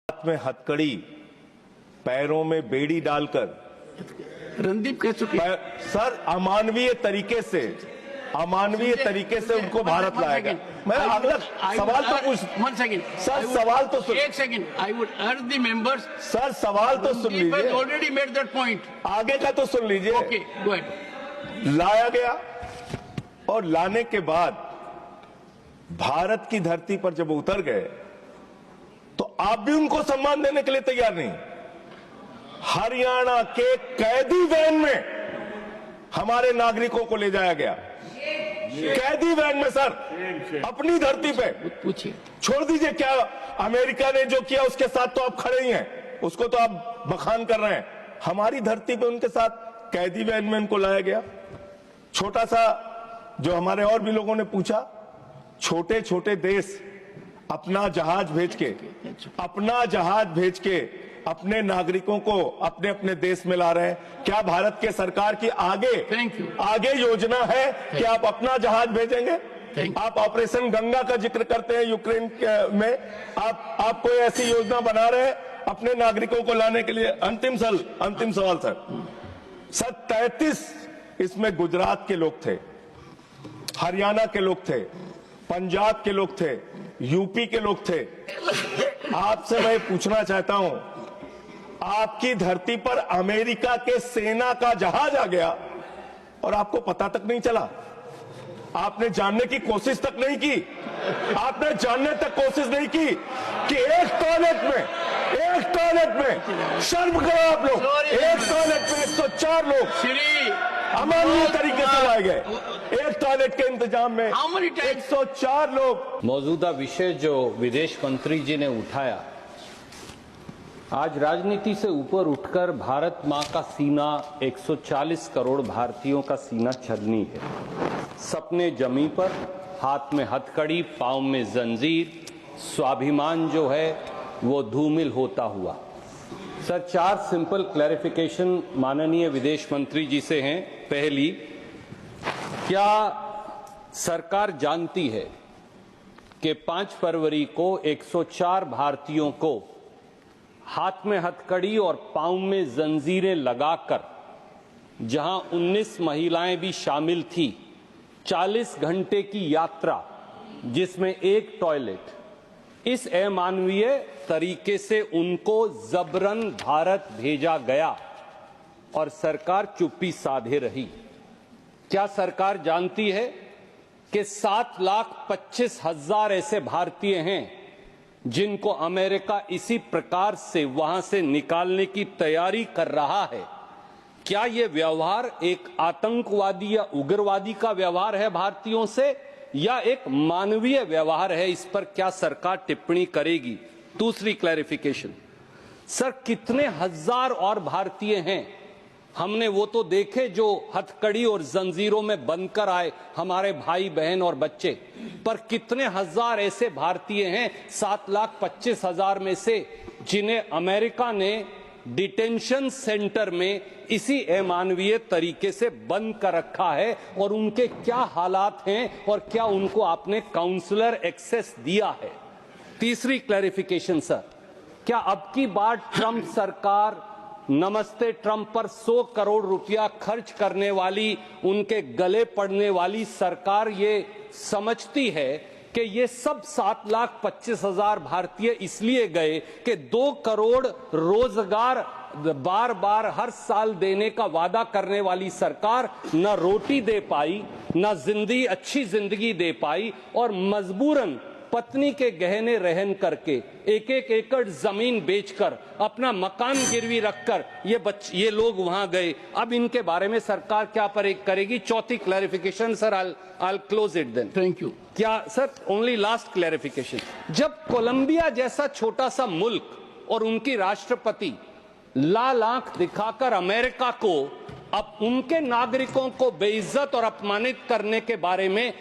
हाथ में हथकड़ी, पैरों में बेड़ी डालकर रणदीप कह चुके सर अमानवीय तरीके से उनको भारत लाया गया। मैं अगला सवाल तो पूछ सर, सवाल तो सुन, एक सेकंड। आई वुड अर्ज द मेंबर्स। सर सवाल तो सुन लीजिए, ऑलरेडी मेड दैट पॉइंट। आगे का तो सुन लीजिए। Okay, go ahead. लाया गया और लाने के बाद भारत की धरती पर जब उतर गए तो आप भी उनको सम्मान देने के लिए तैयार नहीं। हरियाणा के कैदी वैन में हमारे नागरिकों को ले जाया गया, कैदी वैन में सर, अपनी धरती पे। पूछिए, छोड़ दीजिए क्या अमेरिका ने जो किया उसके साथ तो आप खड़े ही हैं, उसको तो आप बखान कर रहे हैं। हमारी धरती पे उनके साथ कैदी वैन में उनको लाया गया। छोटा सा जो हमारे और भी लोगों ने पूछा, छोटे छोटे देश अपना जहाज भेज के अपने नागरिकों को अपने अपने देश में ला रहे हैं। क्या भारत के सरकार की आगे योजना है कि आप अपना जहाज भेजेंगे? आप ऑपरेशन गंगा का जिक्र करते हैं यूक्रेन में, आप कोई ऐसी योजना बना रहे हैं अपने नागरिकों को लाने के लिए? अंतिम सवाल सर, 33 इसमें गुजरात के लोग थे, हरियाणा के लोग थे, पंजाब के लोग थे, यूपी के लोग थे। आपसे मैं पूछना चाहता हूं, आपकी धरती पर अमेरिका के सेना का जहाज आ गया और आपको पता तक नहीं चला? आपने जानने की कोशिश तक नहीं की? आपने जानने तक कोशिश नहीं की कि एक टॉयलेट में शर्म करो आप लोग, एक टॉयलेट में 104 लोग अमानवीय तरीके से लाए गए। एक टॉयलेट के इंतजाम में 104 लोग। मौजूदा विषय जो विदेश मंत्री जी ने उठाया, आज राजनीति से ऊपर उठकर भारत मां का सीना 140 करोड़ भारतीयों का सीना छलनी है। सपने जमी पर, हाथ में हथकड़ी, पांव में जंजीर, स्वाभिमान जो है वो धूमिल होता हुआ। सर, 4 सिंपल क्लैरिफिकेशन माननीय विदेश मंत्री जी से हैं। पहली, क्या सरकार जानती है कि 5 फरवरी को 104 भारतीयों को हाथ में हथकड़ी और पांव में जंजीरें लगाकर, जहां 19 महिलाएं भी शामिल थी, 40 घंटे की यात्रा जिसमें एक टॉयलेट, इस अमानवीय तरीके से उनको जबरन भारत भेजा गया और सरकार चुप्पी साधे रही? क्या सरकार जानती है कि 7,25,000 ऐसे भारतीय हैं जिनको अमेरिका इसी प्रकार से वहां से निकालने की तैयारी कर रहा है? क्या यह व्यवहार एक आतंकवादी या उग्रवादी का व्यवहार है भारतीयों से, या एक मानवीय व्यवहार है? इस पर क्या सरकार टिप्पणी करेगी? दूसरी क्लैरिफिकेशन, सर, कितने हजार और भारतीय हैं? हमने वो तो देखे जो हथकड़ी और जंजीरों में बंधकर आए, हमारे भाई बहन और बच्चे, पर कितने हजार ऐसे भारतीय हैं 7,25,000 में से जिन्हें अमेरिका ने डिटेंशन सेंटर में इसी अमानवीय तरीके से बंद कर रखा है? और उनके क्या हालात हैं और क्या उनको आपने काउंसलर एक्सेस दिया है? तीसरी क्लैरिफिकेशन सर, क्या अब की बार ट्रंप सरकार नमस्ते ट्रंप पर 100 करोड़ रुपया खर्च करने वाली, उनके गले पड़ने वाली सरकार ये समझती है कि ये सब 7,25,000 भारतीय इसलिए गए कि 2 करोड़ रोजगार बार बार हर साल देने का वादा करने वाली सरकार न रोटी दे पाई, न अच्छी जिंदगी दे पाई, और मजबूरन पत्नी के गहने रहन करके एक एकड़ जमीन बेचकर अपना मकान गिरवी रखकर ये लोग वहां गए? अब इनके बारे में सरकार क्या करेगी? चौथी clarification sir, I'll close it then. Thank you. क्या सर, ओनली लास्ट क्लैरिफिकेशन, जब कोलंबिया जैसा छोटा सा मुल्क और उनकी राष्ट्रपति लाल आंख दिखाकर अमेरिका को अब उनके नागरिकों को बेइज्जत और अपमानित करने के बारे में